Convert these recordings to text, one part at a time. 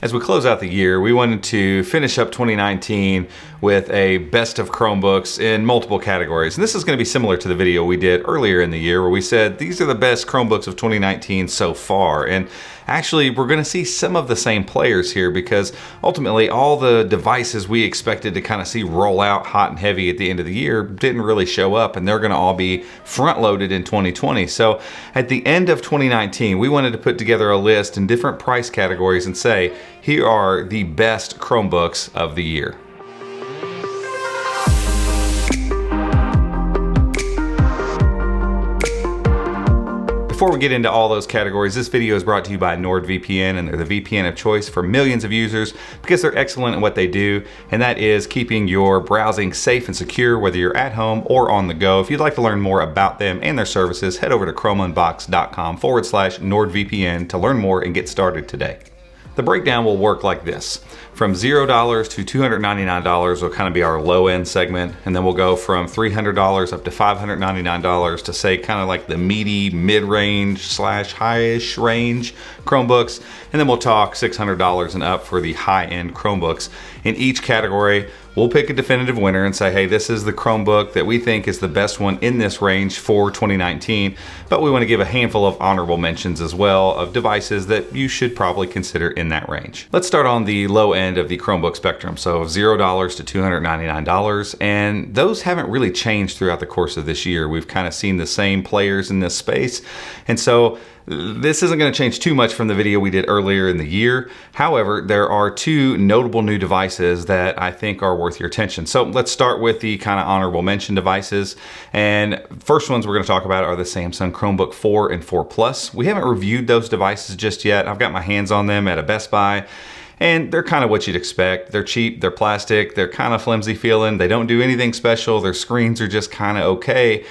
As we close out the year, we wanted to finish up 2019 with a best of Chromebooks in multiple categories. And this is going to be similar to the video we did earlier in the year where we said these are the best Chromebooks of 2019 so far. And actually, we're going to see some of the same players here because ultimately all the devices we expected to kind of see roll out hot and heavy at the end of the year didn't really show up, and they're going to all be front loaded in 2020. So at the end of 2019, we wanted to put together a list in different price categories and say, here are the best Chromebooks of the year. Before we get into all those categories, this video is brought to you by NordVPN, and they're the VPN of choice for millions of users because they're excellent at what they do, and that is keeping your browsing safe and secure whether you're at home or on the go. If you'd like to learn more about them and their services, head over to chromeunbox.com/NordVPN to learn more and get started today. The breakdown will work like this. From $0 to $299 will kind of be our low end segment, and then we'll go from $300 up to $599 to say kind of like the meaty mid-range / high-ish range Chromebooks, and then we'll talk $600 and up for the high-end Chromebooks. In each category, we'll pick a definitive winner and say, hey, this is the Chromebook that we think is the best one in this range for 2019, but we want to give a handful of honorable mentions as well of devices that you should probably consider in that range. Let's start on the low end of the Chromebook spectrum, so $0 to $299, and those haven't really changed throughout the course of this year. We've kind of seen the same players in this space, and so this isn't going to change too much from the video we did earlier in the year. However, there are two notable new devices that I think are worth your attention. So let's start with the kind of honorable mention devices. And first ones we're going to talk about are the Samsung Chromebook 4 and 4 Plus. We haven't reviewed those devices just yet. I've got my hands on them at a Best Buy, and they're kind of what you'd expect. They're cheap, they're plastic, they're kind of flimsy feeling. They don't do anything special. Their screens are just kind of okay.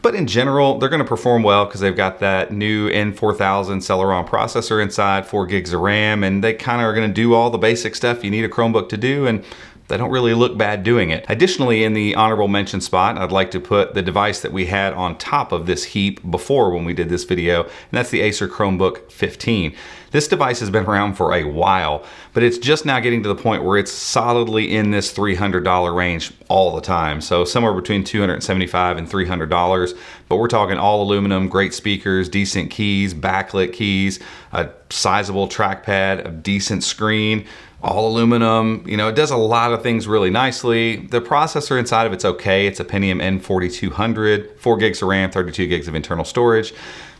But in general, they're going to perform well because they've got that new N4000 Celeron processor inside, 4 gigs of RAM, and they kind of are going to do all the basic stuff you need a Chromebook to do, and they don't really look bad doing it. Additionally, in the honorable mention spot, I'd like to put the device that we had on top of this heap before when we did this video, and that's the ACER Chromebook 15. This device has been around for a while, but it's just now getting to the point where it's solidly in this $300 range all the time. So somewhere between $275 and $300, but we're talking all aluminum, great speakers, decent keys, backlit keys, a sizable trackpad, a decent screen, all aluminum. You know, it does a lot of things really nicely. The processor inside of it's okay. It's a Pentium N4200, 4 gigs of RAM, 32 gigs of internal storage.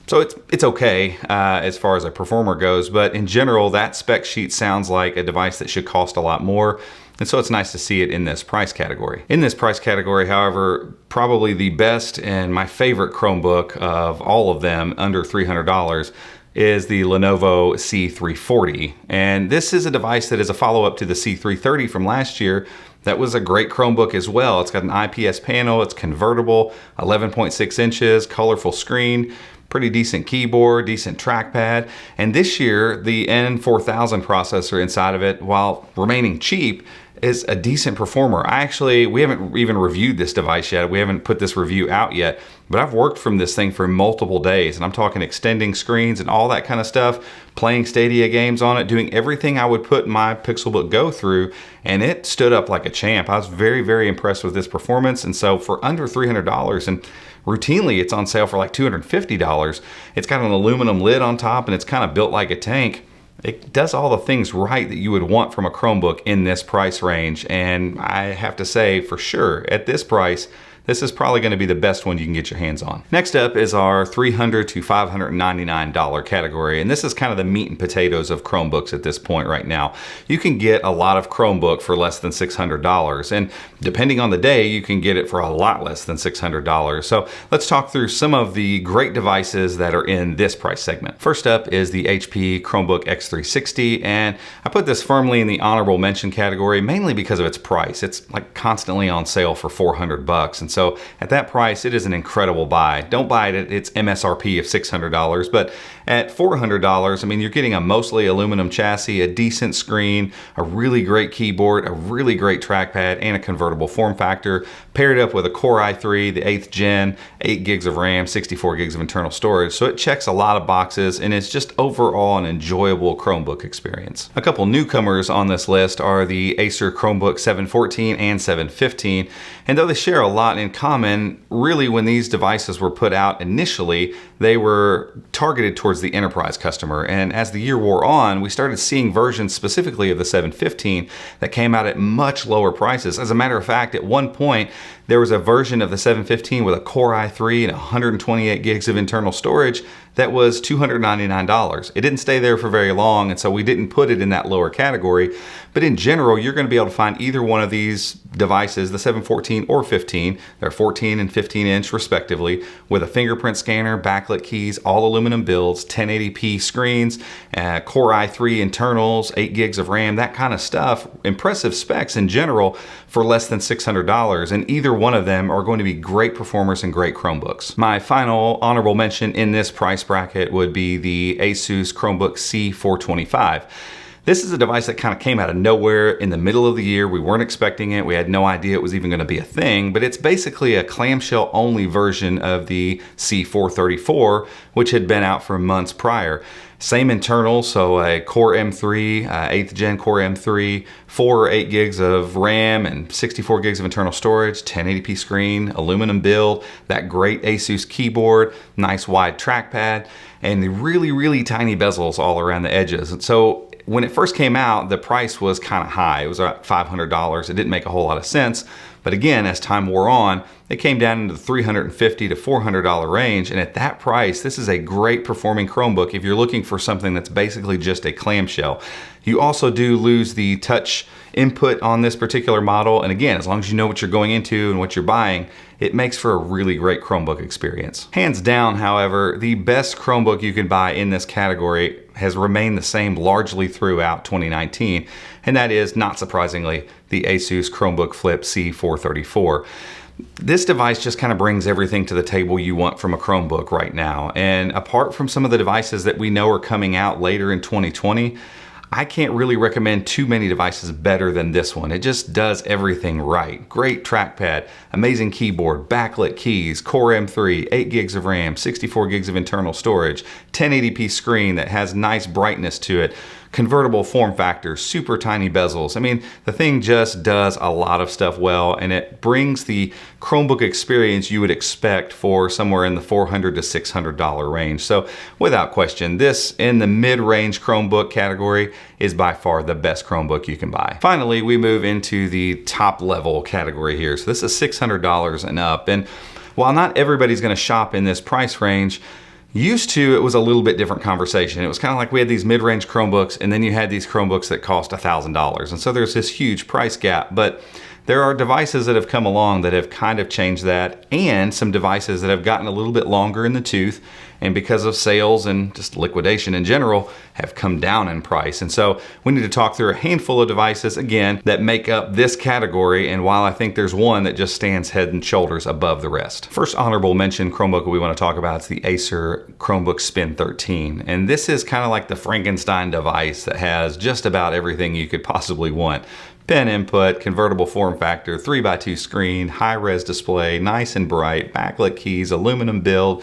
So it's okay as far as a performer goes, but in general, that spec sheet sounds like a device that should cost a lot more. And so it's nice to see it in this price category. In this price category, however, probably the best and my favorite Chromebook of all of them under $300 is the Lenovo C340. And this is a device that is a follow-up to the C330 from last year. That was a great Chromebook as well. It's got an IPS panel, it's convertible, 11.6 inches, colorful screen, pretty decent keyboard, decent trackpad. And this year, the N4000 processor inside of it, while remaining cheap, is a decent performer. We haven't even reviewed this device yet. We haven't put this review out yet, but I've worked from this thing for multiple days, and I'm talking extending screens and all that kind of stuff, playing Stadia games on it, doing everything I would put my Pixelbook Go through, and it stood up like a champ. I was very, very impressed with this performance, and so for under $300, and routinely it's on sale for like $250, it's got an aluminum lid on top, and it's kind of built like a tank. It does all the things right that you would want from a Chromebook in this price range. And I have to say, for sure, at this price, this is probably going to be the best one you can get your hands on. Next up is our $300 to $599 category, and this is kind of the meat and potatoes of Chromebooks at this point right now. You can get a lot of Chromebook for less than $600, and depending on the day, you can get it for a lot less than $600. So let's talk through some of the great devices that are in this price segment. First up is the HP Chromebook X360, and I put this firmly in the honorable mention category, mainly because of its price. It's like constantly on sale for $400, and So at that price, it is an incredible buy. Don't buy it at its MSRP of $600, but at $400, I mean, you're getting a mostly aluminum chassis, a decent screen, a really great keyboard, a really great trackpad, and a convertible form factor, paired up with a Core i3, the 8th gen, 8 gigs of RAM, 64 gigs of internal storage. So it checks a lot of boxes, and it's just overall an enjoyable Chromebook experience. A couple newcomers on this list are the ACER Chromebook 714 and 715, and though they share a lot in common, really when these devices were put out initially, they were targeted towards the enterprise customer. And as the year wore on, we started seeing versions specifically of the 715 that came out at much lower prices. As a matter of fact, at one point, there was a version of the 715 with a Core i3 and 128 gigs of internal storage that was $299. It didn't stay there for very long, and so we didn't put it in that lower category. But in general, you're going to be able to find either one of these devices, the 714 or 15. They're 14 and 15 inch respectively, with a fingerprint scanner, backlit keys, all aluminum builds, 1080p screens, Core i3 internals, 8 gigs of RAM, that kind of stuff. Impressive specs in general for less than $600, and either one of them are going to be great performers and great Chromebooks. My final honorable mention in this price bracket would be the ASUS Chromebook C425. This is a device that kind of came out of nowhere in the middle of the year. We weren't expecting it. We had no idea it was even going to be a thing, but it's basically a clamshell only version of the C434, which had been out for months prior. Same internal, so a Core M3, 8th gen Core M3, 4 or 8 gigs of RAM and 64 gigs of internal storage, 1080p screen, aluminum build, that great ASUS keyboard, nice wide trackpad, and the really, really tiny bezels all around the edges. And so when it first came out, the price was kind of high. It was about $500. It didn't make a whole lot of sense. But again, as time wore on, it came down into the $350 to $400 range. And at that price, this is a great performing Chromebook if you're looking for something that's basically just a clamshell. You also do lose the touch input on this particular model. And again, as long as you know what you're going into and what you're buying, it makes for a really great Chromebook experience. Hands down, however, the best Chromebook you can buy in this category has remained the same largely throughout 2019, and that is, not surprisingly, the ASUS Chromebook Flip C434. This device just kind of brings everything to the table you want from a Chromebook right now, and apart from some of the devices that we know are coming out later in 2020, I can't really recommend too many devices better than this one. It just does everything right. Great trackpad, amazing keyboard, backlit keys, Core M3, 8 gigs of RAM, 64 gigs of internal storage, 1080p screen that has nice brightness to it, convertible form factor, super tiny bezels. I mean, the thing just does a lot of stuff well, and it brings the Chromebook experience you would expect for somewhere in the $400 to $600 range. So without question, this in the mid-range Chromebook category is by far the best Chromebook you can buy. Finally, we move into the top level category here. So this is $600 and up. And while not everybody's gonna shop in this price range, used to, it was a little bit different conversation. It was kind of like we had these mid-range Chromebooks, and then you had these Chromebooks that cost $1,000. And so there's this huge price gap. But there are devices that have come along that have kind of changed that, and some devices that have gotten a little bit longer in the tooth, and because of sales and just liquidation in general, have come down in price. And so we need to talk through a handful of devices, again, that make up this category, and while I think there's one that just stands head and shoulders above the rest. First honorable mention Chromebook we want to talk about is the ACER Chromebook Spin 13. And this is kind of like the Frankenstein device that has just about everything you could possibly want. Pen input, convertible form factor, 3x2 screen, high-res display, nice and bright, backlit keys, aluminum build,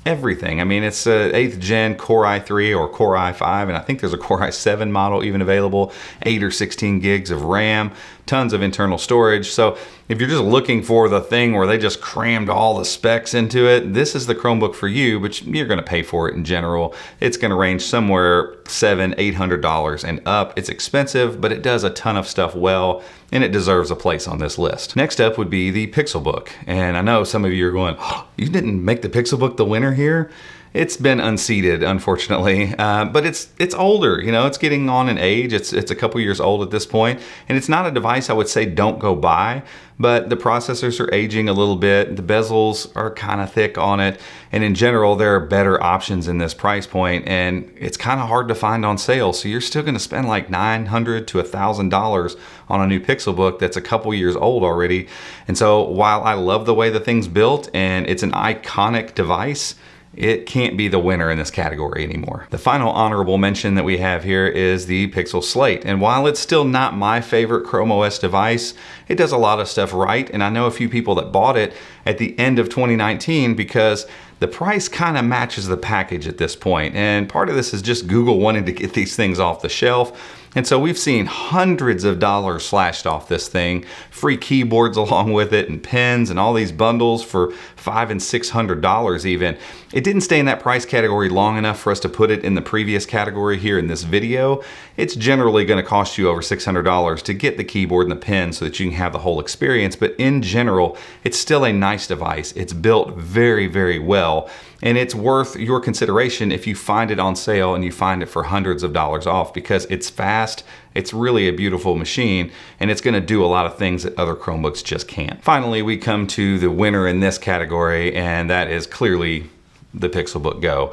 everything. I mean, it's a 8th gen Core i3 or Core i5, and I think there's a Core i7 model even available, 8 or 16 gigs of RAM, tons of internal storage. So if you're just looking for the thing where they just crammed all the specs into it, this is the Chromebook for you, but you're gonna pay for it in general. It's gonna range somewhere $700, $800 and up. It's expensive, but it does a ton of stuff well, and it deserves a place on this list. Next up would be the Pixelbook. And I know some of you are going, oh, you didn't make the Pixelbook the winner here? it's been unseated, unfortunately, but it's older. You know, it's getting on in age. It's a couple years old at this point, and it's not a device I would say don't go buy. But the processors are aging a little bit. The bezels are kind of thick on it, and in general, there are better options in this price point, and it's kind of hard to find on sale. So you're still going to spend like $900 to $1,000 on a new Pixelbook that's a couple years old already. And so while I love the way the thing's built and it's an iconic device, it can't be the winner in this category anymore. The final honorable mention that we have here is the Pixel SLATE. And while it's still not my favorite Chrome OS device, it does a lot of stuff right. And I know a few people that bought it at the end of 2019 because the price kind of matches the package at this point. And part of this is just Google wanting to get these things off the shelf. And so we've seen hundreds of dollars slashed off this thing, free keyboards along with it and pens and all these bundles for $500 and $600 even. It didn't stay in that price category long enough for us to put it in the previous category here in this video. It's generally going to cost you over $600 to get the keyboard and the pen so that you can have the whole experience. But in general, it's still a nice device. It's built very, very well. And it's worth your consideration if you find it on sale and you find it for hundreds of dollars off, because it's fast, it's really a beautiful machine, and it's gonna do a lot of things that other Chromebooks just can't. Finally, we come to the winner in this category, and that is clearly the Pixelbook Go.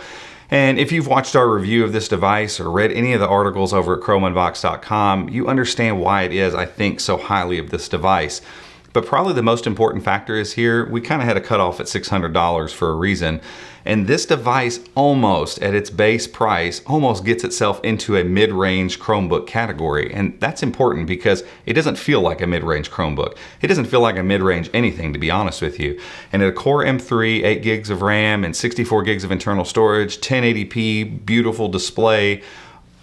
And if you've watched our review of this device or read any of the articles over at chromeunbox.com, you understand why it is I think so highly of this device. But probably the most important factor is here, we kind of had a cutoff at $600 for a reason. And this device almost, at its base price, almost gets itself into a mid-range Chromebook category. And that's important because it doesn't feel like a mid-range Chromebook. It doesn't feel like a mid-range anything, to be honest with you. And at a Core M3, 8 gigs of RAM and 64 gigs of internal storage, 1080p, beautiful display,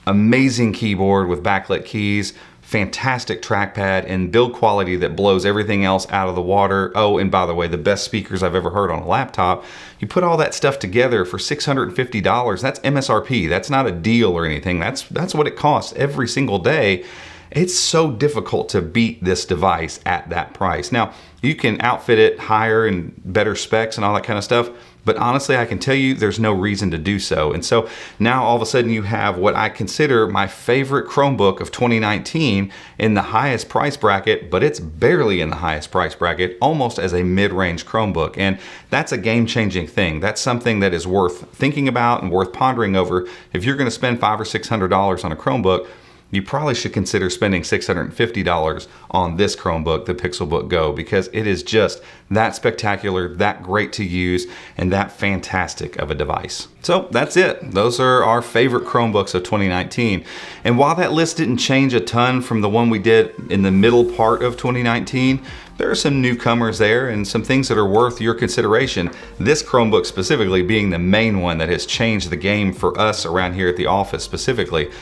amazing keyboard with backlit keys, fantastic trackpad, and build quality that blows everything else out of the water. Oh, and by the way, the best speakers I've ever heard on a laptop. You put all that stuff together for $650. That's MSRP. That's not a deal or anything. That's what it costs every single day. It's so difficult to beat this device at that price. Now, you can outfit it higher and better specs and all that kind of stuff, but honestly, I can tell you there's no reason to do so. And so now all of a sudden you have what I consider my favorite Chromebook of 2019 in the highest price bracket, but it's barely in the highest price bracket, almost as a mid-range Chromebook. And that's a game-changing thing. That's something that is worth thinking about and worth pondering over. If you're gonna spend $500 or $600 on a Chromebook, you probably should consider spending $650 on this Chromebook, the Pixelbook Go, because it is just that spectacular, that great to use, and that fantastic of a device. So that's it. Those are our favorite Chromebooks of 2019. And while that list didn't change a ton from the one we did in the middle part of 2019, there are some newcomers there and some things that are worth your consideration. This Chromebook specifically being the main one that has changed the game for us around here at the office specifically.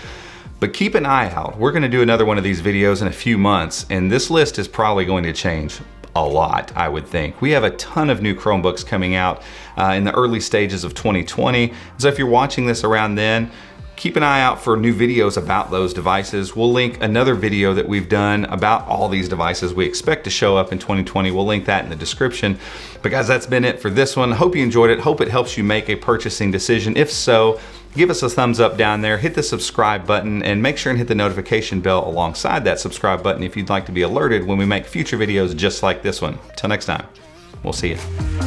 But keep an eye out. We're gonna do another one of these videos in a few months, and this list is probably going to change a lot, I would think. We have a ton of new Chromebooks coming out in the early stages of 2020. So if you're watching this around then, keep an eye out for new videos about those devices. We'll link another video that we've done about all these devices we expect to show up in 2020. We'll link that in the description. But guys, that's been it for this one. Hope you enjoyed it. Hope it helps you make a purchasing decision. If so, give us a thumbs up down there, hit the subscribe button, and make sure and hit the notification bell alongside that subscribe button if you'd like to be alerted when we make future videos just like this one. Till next time, we'll see you.